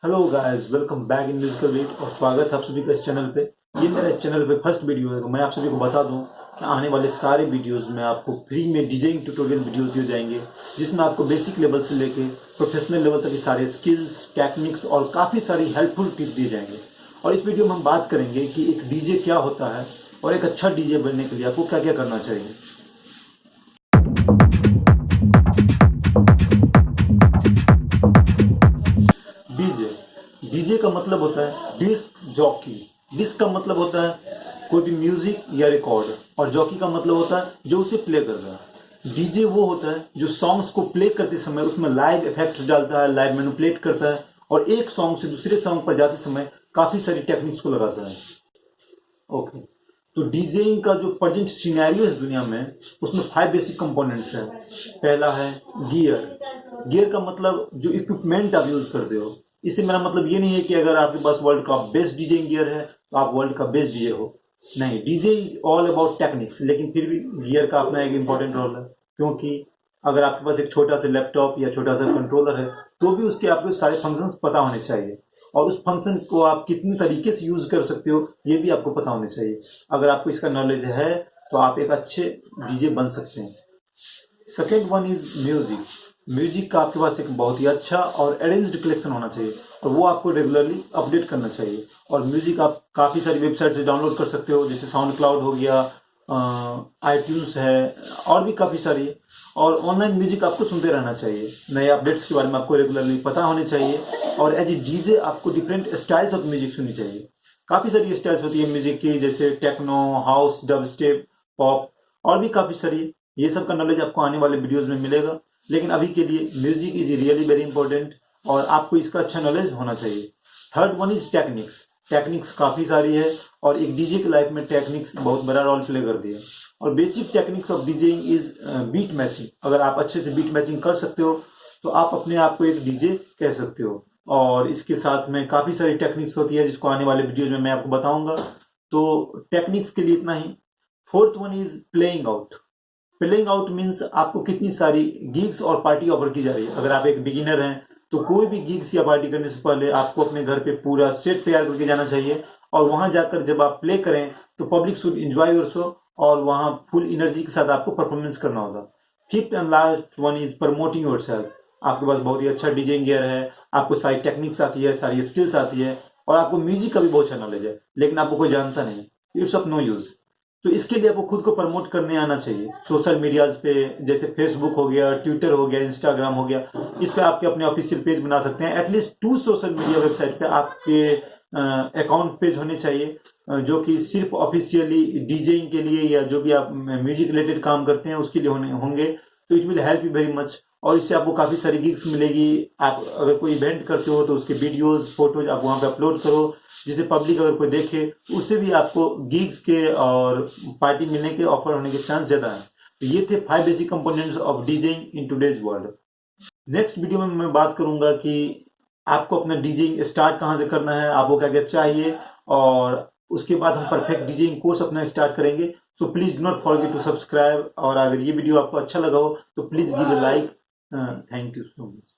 Hello guys, welcome back in musical beat और स्वागत है आप सभी का इस चैनल पे। ये मेरा इस चैनल पे फर्स्ट वीडियो है। मैं आप सभी को बता दूं कि आने वाले सारे वीडियोस में आपको फ्री में डीजेइंग ट्यूटोरियल वीडियोस दिए जाएंगे, जिसमें आपको बेसिक लेवल से लेके प्रोफेशनल लेवल तक की सारे स्किल्स, टेक्निक्स और काफ़ी सारी हेल्पफुल टिप्स दिए जाएंगे। और इस वीडियो में हम बात करेंगे कि एक डीजे क्या होता है और एक अच्छा डीजे बनने के लिए आपको क्या क्या करना चाहिए। डीजे डीजे का मतलब होता है डिस्क जॉकी। डिस्क का मतलब होता है कोई भी म्यूजिक या रिकॉर्ड, और जॉकी का मतलब होता है जो उसे प्ले कर रहा है। डीजे वो होता है जो सॉन्ग्स को प्ले करते समय उसमें लाइव इफेक्ट्स डालता है, लाइव मैनिपुलेट करता है और एक सॉन्ग से दूसरे सॉन्ग पर जाते समय काफी सारी टेक्निक्स को लगाता है। ओके, तो डीजेइंग का जो प्रेजेंट सिनेरियो है दुनिया में, उसमें 5 बेसिक कंपोनेंट्स है। पहला है गियर। गियर का मतलब जो इक्विपमेंट आप यूज करते हो। इससे मेरा मतलब ये नहीं है कि अगर आपके पास वर्ल्ड का बेस्ट डीजेइंग गियर है तो आप वर्ल्ड का बेस्ट डीजे हो। नहीं, DJ is all about techniques, लेकिन फिर भी गियर का अपना एक इंपॉर्टेंट रोल है। क्योंकि अगर आपके पास एक छोटा सा लैपटॉप या छोटा सा कंट्रोलर है तो भी उसके आपको सारे फंक्शंस पता होने चाहिए, और उस फंक्शन को आप कितनी तरीके से यूज कर सकते हो ये भी आपको पता होने चाहिए। अगर आपको इसका नॉलेज है तो आप एक अच्छे डीजे बन सकते हैं। Second one is music. Music का आपके पास एक बहुत ही अच्छा और अरेंज्ड कलेक्शन होना चाहिए, और वो आपको रेगुलरली अपडेट करना चाहिए। और म्यूजिक आप काफ़ी सारी वेबसाइट से डाउनलोड कर सकते हो, जैसे साउंड क्लाउड हो गया, आईट्यून्स है, और भी काफ़ी सारी। और ऑनलाइन म्यूजिक आपको सुनते रहना चाहिए। नए अपडेट्स के बारे में आपको रेगुलरली पता होने चाहिए। और एज ए डीजे आपको डिफरेंट स्टाइल्स ऑफ म्यूजिक सुननी चाहिए। काफ़ी सारी स्टाइल्स होती है म्यूजिक की, जैसे techno, house, dubstep, pop, और भी काफ़ी सारी। ये सब का नॉलेज आपको आने वाले वीडियोस में मिलेगा, लेकिन अभी के लिए music is really very important और आपको इसका अच्छा नॉलेज होना चाहिए। Third one is techniques. Techniques काफ़ी सारी है और एक डीजे की लाइफ में टेक्निक्स बहुत बड़ा रोल प्ले करती है। और basic techniques of DJing is beat matching. अगर आप अच्छे से बीट मैचिंग कर सकते हो तो आप अपने आप को एक डीजे कह सकते हो। और इसके साथ में काफ़ी सारी टेक्निक्स होती है जिसको आने वाले वीडियोज में मैं आपको बताऊंगा। तो टेक्निक्स के लिए इतना ही। Fourth one is playing out. Playing out means आपको कितनी सारी गिग्स और पार्टी ऑफर की जा रही है। अगर आप एक बिगिनर हैं तो कोई भी गिग्स या पार्टी करने से पहले आपको अपने घर पे पूरा सेट तैयार करके जाना चाहिए, और वहां जाकर जब आप प्ले करें तो public should enjoy your show, और वहां फुल एनर्जी के साथ आपको परफॉर्मेंस करना होगा। Fifth and last one is promoting your self. आपके पास बहुत ही अच्छा डीजेइंग गियर है, आपको सारी टेक्निक्स आती है, सारी स्किल्स आती है, और आपको म्यूजिक का भी बहुत अच्छा नॉलेज है, लेकिन आपको कोई जानता नहीं, इट्स ऑफ नो यूज। तो इसके लिए आपको खुद को प्रमोट करने आना चाहिए सोशल मीडियाज पे, जैसे फेसबुक हो गया, ट्विटर हो गया, इंस्टाग्राम हो गया। इस पे आपके अपने ऑफिशियल पेज बना सकते हैं। एटलीस्ट 2 सोशल मीडिया वेबसाइट पे आपके अकाउंट पेज होने चाहिए, जो कि सिर्फ ऑफिशियली डीजेइंग के लिए या जो भी आप म्यूजिक रिलेटेड काम करते हैं उसके लिए होंगे। तो it will help you very much, और इससे आपको काफ़ी सारी गिग्स मिलेगी। आप अगर कोई इवेंट करते हो तो उसके वीडियोस, फोटोज आप वहाँ पे अपलोड करो, जिसे पब्लिक अगर कोई देखे उससे भी आपको गिग्स के और पार्टी मिलने के ऑफर होने के चांस ज़्यादा है। तो ये थे 5 basic components of DJing in today's world. Next video में मैं बात करूंगा कि आपको अपना डीजेइंग स्टार्ट कहाँ से करना है, आपको क्या क्या चाहिए, और उसके बाद हम परफेक्ट डीजेइंग कोर्स अपना स्टार्ट करेंगे। So please do not forget to subscribe, और अगर ये वीडियो आपको अच्छा लगा हो तो please give a like. Thank you so much.